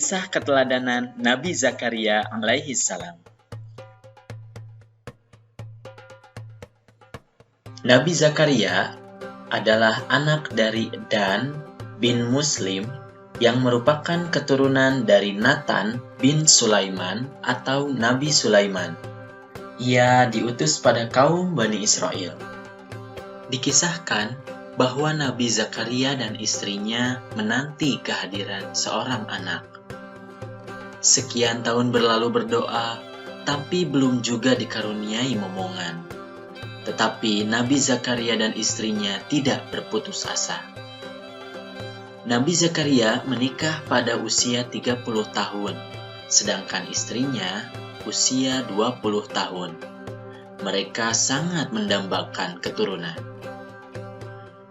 Kisah keteladanan Nabi Zakaria alaihi salam. Nabi Zakaria adalah anak dari Dan bin Muslim yang merupakan keturunan dari Nathan bin Sulaiman atau Nabi Sulaiman. Ia diutus pada kaum Bani Israel. Dikisahkan bahwa Nabi Zakaria dan istrinya menanti kehadiran seorang anak. Sekian tahun berlalu berdoa, tapi belum juga dikaruniai momongan. Tetapi Nabi Zakaria dan istrinya tidak berputus asa. Nabi Zakaria menikah pada usia 30 tahun, sedangkan istrinya usia 20 tahun. Mereka sangat mendambakan keturunan.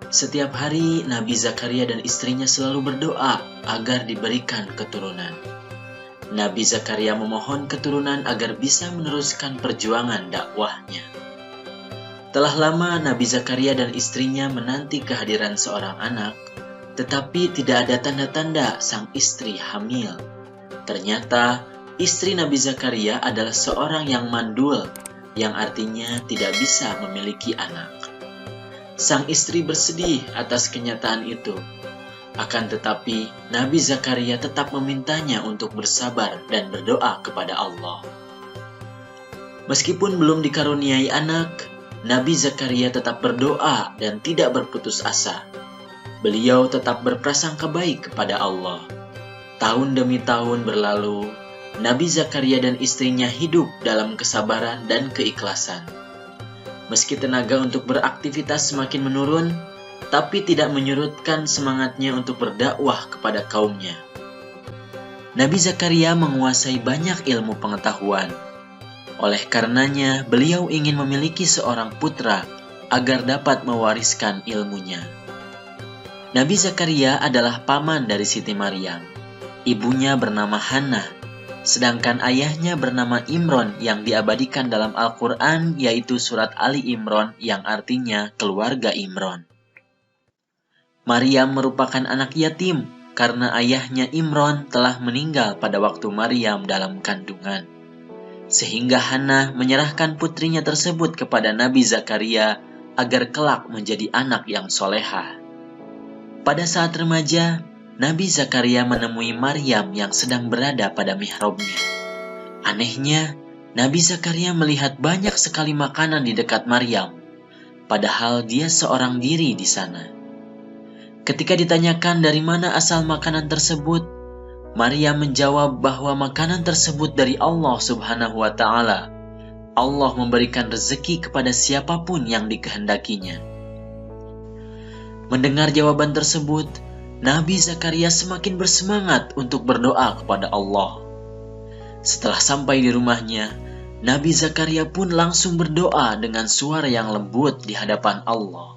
Setiap hari Nabi Zakaria dan istrinya selalu berdoa agar diberikan keturunan. Nabi Zakaria memohon keturunan agar bisa meneruskan perjuangan dakwahnya. Telah lama Nabi Zakaria dan istrinya menanti kehadiran seorang anak, tetapi tidak ada tanda-tanda sang istri hamil. Ternyata istri Nabi Zakaria adalah seorang yang mandul, yang artinya tidak bisa memiliki anak. Sang istri bersedih atas kenyataan itu. Akan tetapi, Nabi Zakaria tetap memintanya untuk bersabar dan berdoa kepada Allah. Meskipun belum dikaruniai anak, Nabi Zakaria tetap berdoa dan tidak berputus asa. Beliau tetap berprasangka baik kepada Allah. Tahun demi tahun berlalu, Nabi Zakaria dan istrinya hidup dalam kesabaran dan keikhlasan. Meski tenaga untuk beraktivitas semakin menurun, tapi tidak menyurutkan semangatnya untuk berdakwah kepada kaumnya. Nabi Zakaria menguasai banyak ilmu pengetahuan. Oleh karenanya, beliau ingin memiliki seorang putra agar dapat mewariskan ilmunya. Nabi Zakaria adalah paman dari Siti Maryam. Ibunya bernama Hannah, sedangkan ayahnya bernama Imron yang diabadikan dalam Al-Quran, yaitu surat Ali Imron yang artinya keluarga Imron. Maryam merupakan anak yatim karena ayahnya Imron telah meninggal pada waktu Maryam dalam kandungan. Sehingga Hannah menyerahkan putrinya tersebut kepada Nabi Zakaria agar kelak menjadi anak yang solehah. Pada saat remaja, Nabi Zakaria menemui Maryam yang sedang berada pada mihrabnya. Anehnya, Nabi Zakaria melihat banyak sekali makanan di dekat Maryam, padahal dia seorang diri di sana. Ketika ditanyakan dari mana asal makanan tersebut, Maryam menjawab bahwa makanan tersebut dari Allah Subhanahu wa Ta'ala. Allah memberikan rezeki kepada siapapun yang dikehendakinya. Mendengar jawaban tersebut, Nabi Zakaria semakin bersemangat untuk berdoa kepada Allah. Setelah sampai di rumahnya, Nabi Zakaria pun langsung berdoa dengan suara yang lembut di hadapan Allah.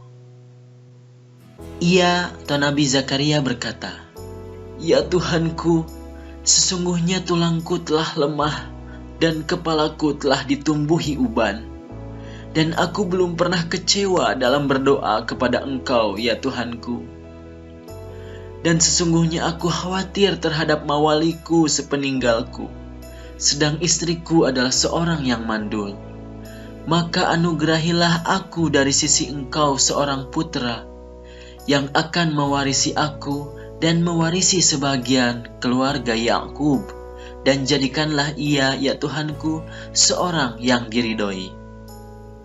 Ia atau Nabi Zakaria berkata, "Ya Tuhanku, sesungguhnya tulangku telah lemah dan kepalaku telah ditumbuhi uban. Dan aku belum pernah kecewa dalam berdoa kepada Engkau, ya Tuhanku. Dan sesungguhnya aku khawatir terhadap mawaliku sepeninggalku, sedang istriku adalah seorang yang mandul. Maka anugerahilah aku dari sisi Engkau seorang putra, yang akan mewarisi aku dan mewarisi sebagian keluarga Yakub, dan jadikanlah ia, ya Tuhanku, seorang yang diridhoi."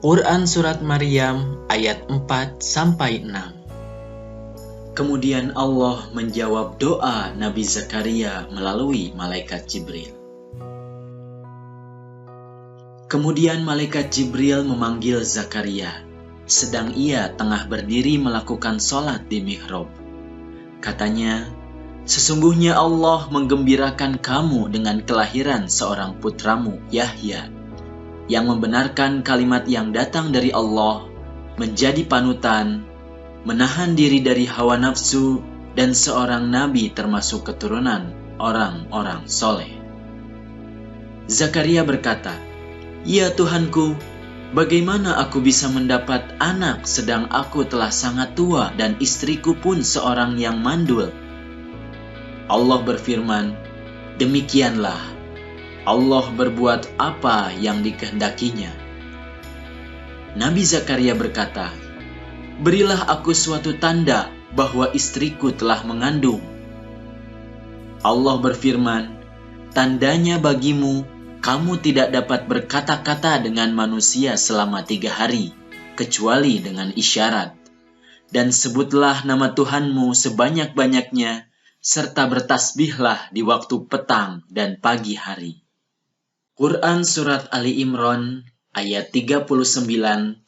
Quran Surat Maryam ayat 4-6. Kemudian Allah menjawab doa Nabi Zakaria melalui malaikat Jibril. Kemudian malaikat Jibril memanggil Zakaria, sedang ia tengah berdiri melakukan sholat di mihrab. Katanya, "Sesungguhnya Allah menggembirakan kamu dengan kelahiran seorang putramu, Yahya, yang membenarkan kalimat yang datang dari Allah, menjadi panutan, menahan diri dari hawa nafsu, dan seorang nabi termasuk keturunan orang-orang soleh." Zakaria berkata, "Ya Tuhanku, bagaimana aku bisa mendapat anak sedang aku telah sangat tua dan istriku pun seorang yang mandul?" Allah berfirman, Demikianlah Allah berbuat apa yang dikehendakinya. Nabi Zakaria berkata, "Berilah aku suatu tanda bahwa istriku telah mengandung." Allah berfirman, "Tandanya bagimu, kamu tidak dapat berkata-kata dengan manusia selama 3 hari, kecuali dengan isyarat. Dan sebutlah nama Tuhanmu sebanyak-banyaknya, serta bertasbihlah di waktu petang dan pagi hari." Quran Surat Ali Imran ayat 39-41.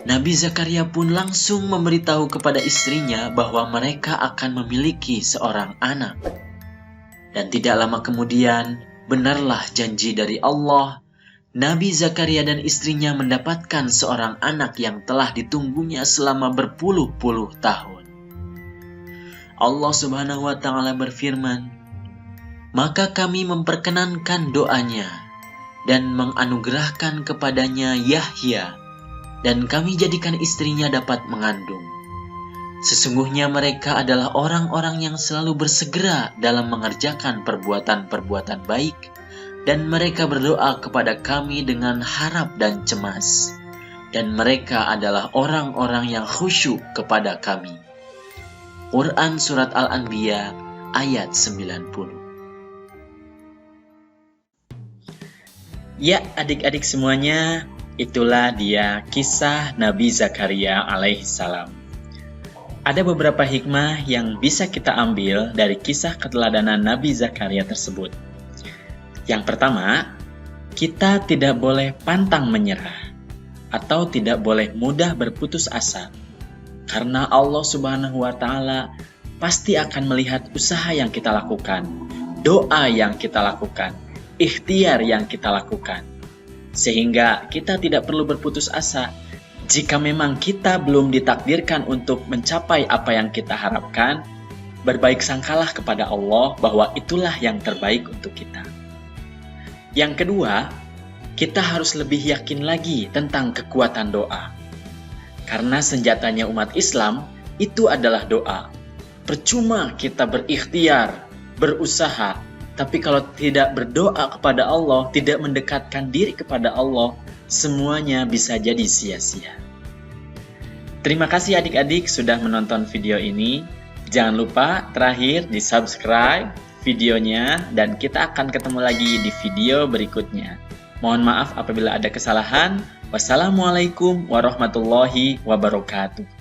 Nabi Zakaria pun langsung memberitahu kepada istrinya bahwa mereka akan memiliki seorang anak. Dan tidak lama kemudian, benarlah janji dari Allah. Nabi Zakaria dan istrinya mendapatkan seorang anak yang telah ditunggunya selama berpuluh-puluh tahun. Allah Subhanahu wa Ta'ala berfirman, "Maka kami memperkenankan doanya dan menganugerahkan kepadanya Yahya, dan kami jadikan istrinya dapat mengandung. Sesungguhnya mereka adalah orang-orang yang selalu bersegera dalam mengerjakan perbuatan-perbuatan baik, dan mereka berdoa kepada kami dengan harap dan cemas. Dan mereka adalah orang-orang yang khusyuk kepada kami." Quran Surat Al-Anbiya ayat 90. Ya, adik-adik semuanya, itulah dia kisah Nabi Zakaria alaihissalam. Ada beberapa hikmah yang bisa kita ambil dari kisah keteladanan Nabi Zakaria tersebut. Yang pertama, kita tidak boleh pantang menyerah atau tidak boleh mudah berputus asa, karena Allah Subhanahu wa Ta'ala pasti akan melihat usaha yang kita lakukan, doa yang kita lakukan, ikhtiar yang kita lakukan, sehingga kita tidak perlu berputus asa. Jika memang kita belum ditakdirkan untuk mencapai apa yang kita harapkan, berbaik sangkalah kepada Allah bahwa itulah yang terbaik untuk kita. Yang kedua, kita harus lebih yakin lagi tentang kekuatan doa. Karena senjatanya umat Islam itu adalah doa. Percuma kita berikhtiar, berusaha, tapi kalau tidak berdoa kepada Allah, tidak mendekatkan diri kepada Allah, semuanya bisa jadi sia-sia. Terima kasih adik-adik sudah menonton video ini. Jangan lupa terakhir di-subscribe videonya, dan kita akan ketemu lagi di video berikutnya. Mohon maaf apabila ada kesalahan. Wassalamualaikum warahmatullahi wabarakatuh.